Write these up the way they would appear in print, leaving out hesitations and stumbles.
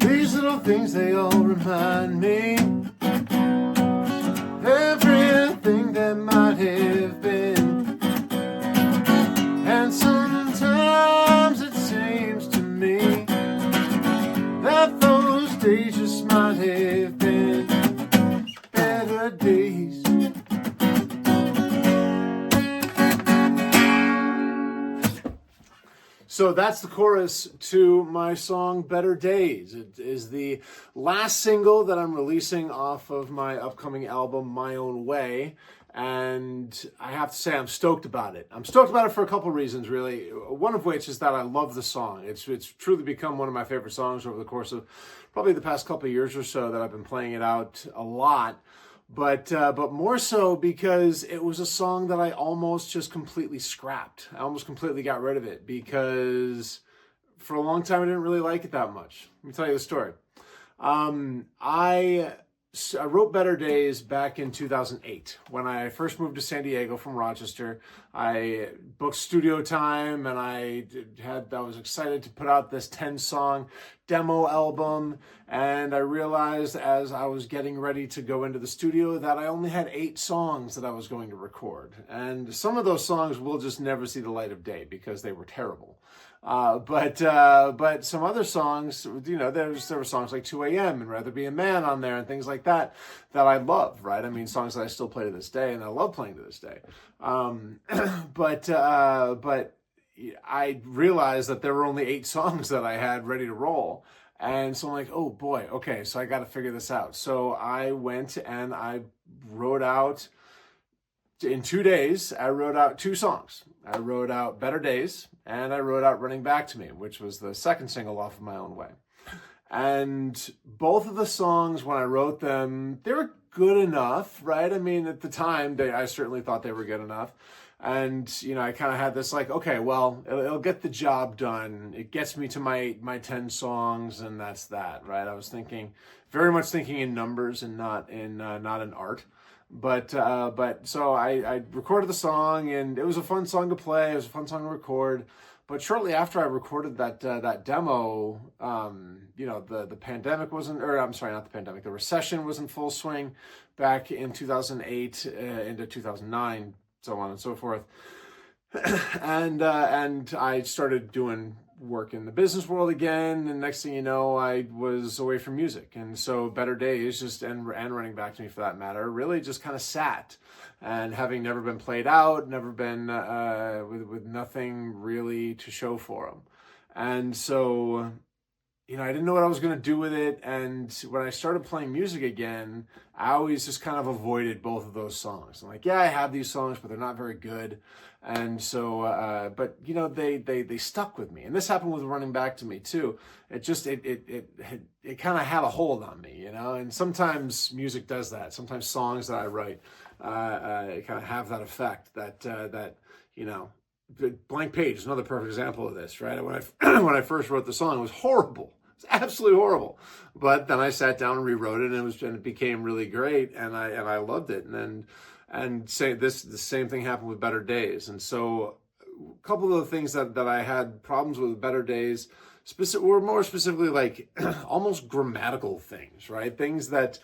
These little things, they all remind me of everything that might have been. And sometimes it seems to me that those days just might have been better days. So that's the chorus to my song Better Days. It is the last single that I'm releasing off of my upcoming album, My Own Way. And I have to say I'm stoked about it. I'm stoked about it for a couple reasons, really. One of which is that I love the song. It's truly become one of my favorite songs over the course of probably the past couple of years or so that I've been playing it out a lot. But more so because it was a song that I almost just completely scrapped. I almost completely got rid of it because for a long time I didn't really like it that much. Let me tell you the story. I wrote Better Days back in 2008. When I first moved to San Diego from Rochester, I booked studio time and I was excited to put out this 10-song demo album. And I realized as I was getting ready to go into the studio that I only had 8 songs that I was going to record. And some of those songs will just never see the light of day because they were terrible. But some other songs, you know, there were songs like 2 a.m. and Rather Be a Man on there and things like that I love, right? I mean, songs that I still play to this day and I love playing to this day. But I realized that there were only 8 songs that I had ready to roll. And so I'm like, oh boy, okay, so I got to figure this out. So I went and I wrote out, in 2 days, I wrote out 2 songs. I wrote out Better Days and I wrote out Running Back to Me, which was the second single off of My Own Way. And both of the songs, when I wrote them, they were good enough, right? I mean, at the time, I certainly thought they were good enough. And, you know, I kind of had this like, okay, well, it'll get the job done. It gets me to my 10 songs and that's that, right? I was very much thinking in numbers and not in art. But so I recorded the song and it was a fun song to play. It was a fun song to record. But shortly after I recorded that demo, you know, the pandemic wasn't, or I'm sorry, not the pandemic, the recession was in full swing back in 2008 into 2009, so on and so forth. And I started doing work in the business world again, and next thing you know, I was away from music. And so Better Days, just and Running Back to Me for that matter, really just kind of sat. And having never been played out, never been with nothing really to show for them. And so, you know, I didn't know what I was going to do with it. And when I started playing music again, I always just kind of avoided both of those songs. I'm like, yeah, I have these songs, but they're not very good. And so, but you know, they stuck with me. And this happened with Running Back to Me too. It just, it kind of had a hold on me, you know, and sometimes music does that. Sometimes songs that I write, kind of have that effect that, you know, Blank Page is another perfect example of this, right? When I first wrote the song, it was horrible. It's absolutely horrible. But then I sat down and rewrote it, and it became really great, and I loved it. And say the same thing happened with Better Days. And so a couple of the things that I had problems with Better Days were more specifically like almost grammatical things, right? Things that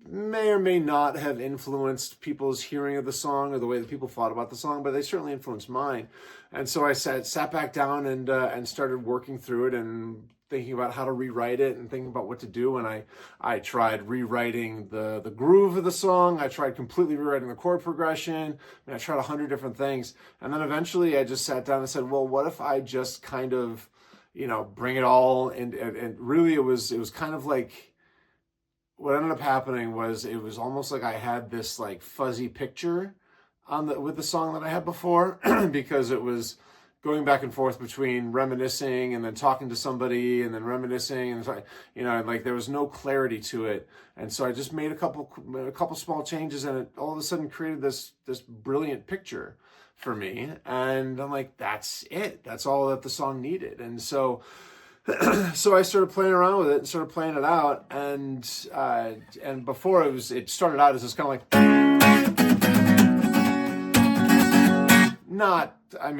may or may not have influenced people's hearing of the song or the way that people thought about the song, but they certainly influenced mine. And so I sat back down and started working through it and thinking about how to rewrite it and thinking about what to do. And I tried rewriting the groove of the song. I tried completely rewriting the chord progression. I tried 100 different things. And then eventually I just sat down and said, well, what if I just kind of, you know, bring it all and really it was kind of like, what ended up happening was it was almost like I had this like fuzzy picture with the song that I had before because it was going back and forth between reminiscing and then talking to somebody and then reminiscing and, you know, like there was no clarity to it. And so I just made a couple small changes and it all of a sudden created this brilliant picture for me. And I'm like, that's it. That's all that the song needed. And so I started playing around with it and started playing it out. And before it started out as this kind of like,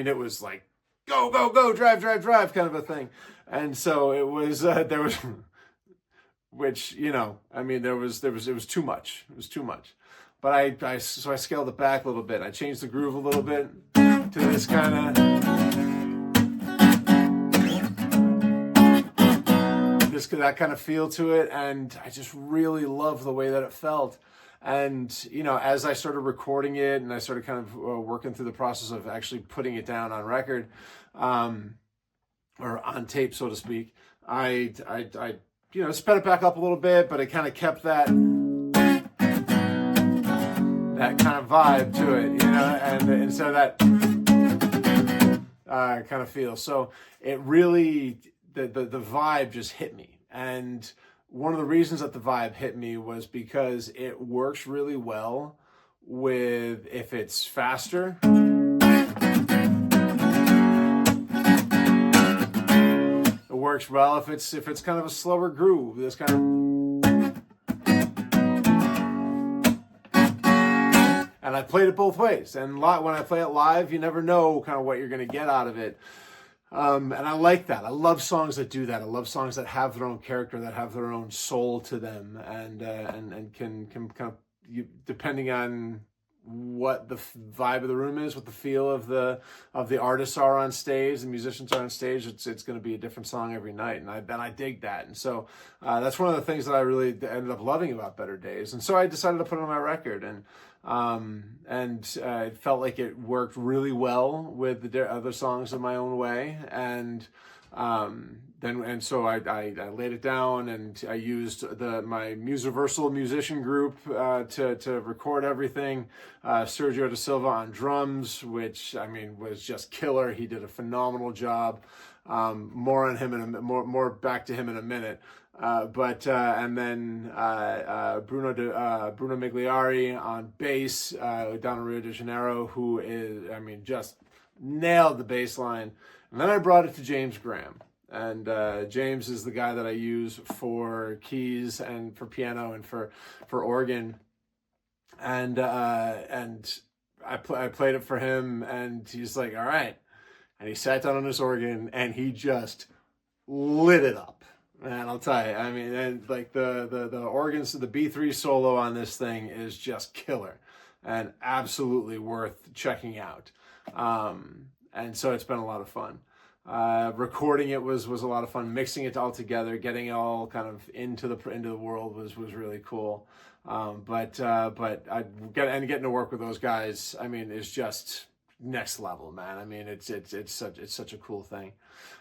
it was like, go, go, go, drive, drive, drive kind of a thing. And so it was, there was, which, you know, I mean, it was too much. It was too much. But so I scaled it back a little bit. I changed the groove a little bit to this kind of, that kind of feel to it. And I just really loved the way that it felt. And, you know, as I started recording it and I started kind of working through the process of actually putting it down on record, or on tape, so to speak, I you know, sped it back up a little bit, but it kind of kept that kind of vibe to it, you know, and instead of that kind of feel. So it really, the vibe just hit me. And one of the reasons that the vibe hit me was because it works really well with, if it's faster, it works well if it's kind of a slower groove, this kind of, and I played it both ways. And when I play it live, you never know kind of what you're going to get out of it. And I like that. I love songs that do that. I love songs that have their own character, that have their own soul to them, and can kind of, depending on what the vibe of the room is, what the feel of the artists are on stage, the musicians are on stage, it's going to be a different song every night, and I dig that. And so that's one of the things that I really ended up loving about Better Days. And so I decided to put it on my record, and it felt like it worked really well with the other songs in my own way. And so I laid it down, and I used my Musiversal musician group to record everything. Sergio Da Silva on drums, which I mean was just killer. He did a phenomenal job. More on him more back to him in a minute. And then Bruno Migliari on bass down in Rio de Janeiro, who is, I mean, just nailed the bass line. And then I brought it to James Graham. And James is the guy that I use for keys and for piano and for organ. And I played it for him, and he's like, all right. And he sat down on his organ, and he just lit it up. Man, I'll tell you, I mean, and like the organs, the B3 solo on this thing is just killer and absolutely worth checking out. And so it's been a lot of fun. Recording it was a lot of fun. Mixing it all together, getting it all kind of into the world was really cool. But getting to work with those guys, I mean, is just next level, man. I mean, it's such a cool thing.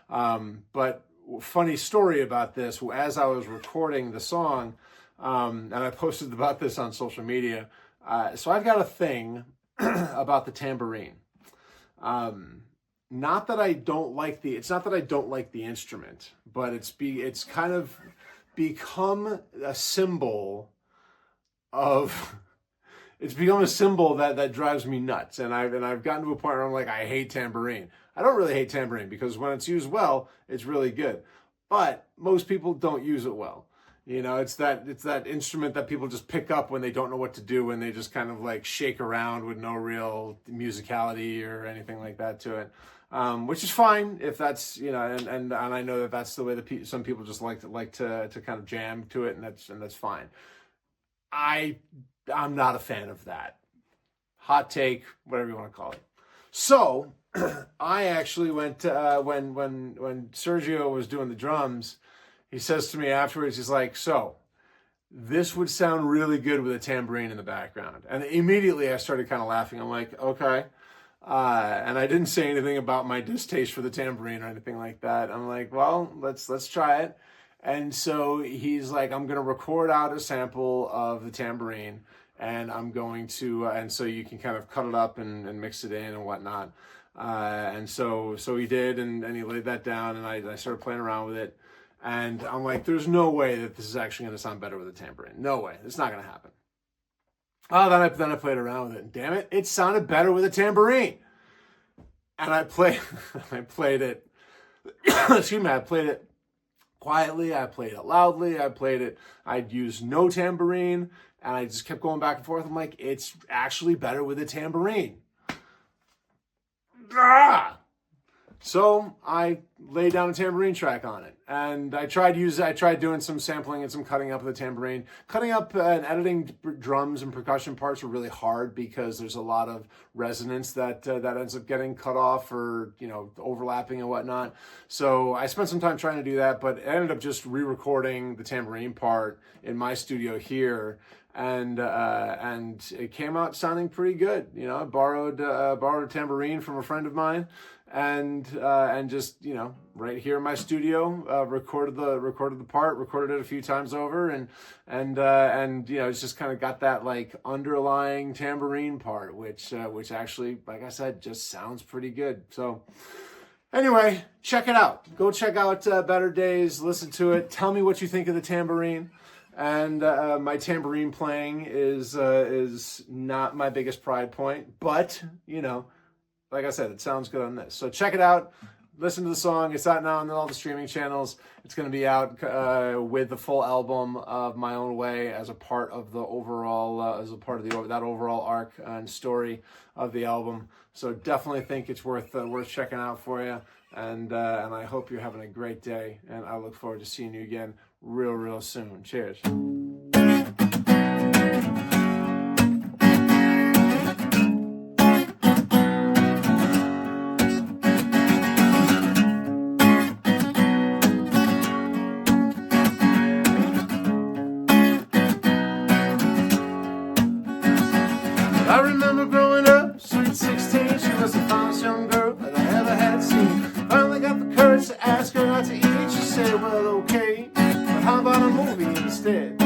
But funny story about this, as I was recording the song, and I posted about this on social media. So I've got a thing about the tambourine. Not that I don't like it's not that I don't like the instrument, but it's kind of become a symbol of, it's become a symbol that drives me nuts. And I've gotten to a point where I'm like, I hate tambourine. I don't really hate tambourine, because when it's used well, it's really good. But most people don't use it well. You know, it's that instrument that people just pick up when they don't know what to do, and they just kind of like shake around with no real musicality or anything like that to it. Which is fine if that's, you know, and I know that that's the way that some people just like to kind of jam to it, and that's fine. I'm not a fan of that. Hot take, whatever you want to call it. So I actually went when Sergio was doing the drums, he says to me afterwards, he's like, so this would sound really good with a tambourine in the background. And immediately I started kind of laughing. I'm like, okay. And I didn't say anything about my distaste for the tambourine or anything like that. I'm like, well, let's try it. And so he's like, I'm going to record out a sample of the tambourine, and I'm going to, and so you can kind of cut it up and mix it in and whatnot. And so he did, and he laid that down, and I started playing around with it. And I'm like, there's no way that this is actually going to sound better with a tambourine. No way. It's not going to happen. Oh, then I played around with it. And damn it, it sounded better with a tambourine. And I played it. Excuse me. I played it quietly. I played it loudly. I'd used no tambourine, and I just kept going back and forth. I'm like, it's actually better with a tambourine. Ah! So I laid down a tambourine track on it, and I tried doing some sampling and some cutting up of the tambourine. Cutting up and editing drums and percussion parts are really hard because there's a lot of resonance that ends up getting cut off or overlapping and whatnot. So I spent some time trying to do that, but I ended up just re-recording the tambourine part in my studio here. And it came out sounding pretty good. I borrowed a tambourine from a friend of mine, and just right here in my studio, recorded the part, recorded it a few times over, and it's just kind of got that like underlying tambourine part, which actually, like I said, just sounds pretty good. So anyway, check it out. Go check out Better Days. Listen to it. Tell me what you think of the tambourine. And my tambourine playing is not my biggest pride point, but like I said, it sounds good on this. So check it out. Listen to the song. It's out now on all the streaming channels. It's going to be out with the full album of My Own Way as a part of the overall, that overall arc and story of the album. So definitely think it's worth checking out for you. And I hope you're having a great day. And I look forward to seeing you again real soon. Cheers. I remember growing up, sweet 16, she was the finest young girl that I ever had seen. Finally got the courage to ask her out to eat. She said, well, okay, but how about a movie instead?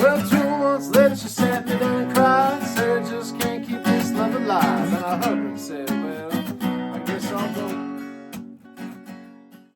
Well, 2 months later, she sat me down and cried, said, I just can't keep this love alive. And I hugged her and said,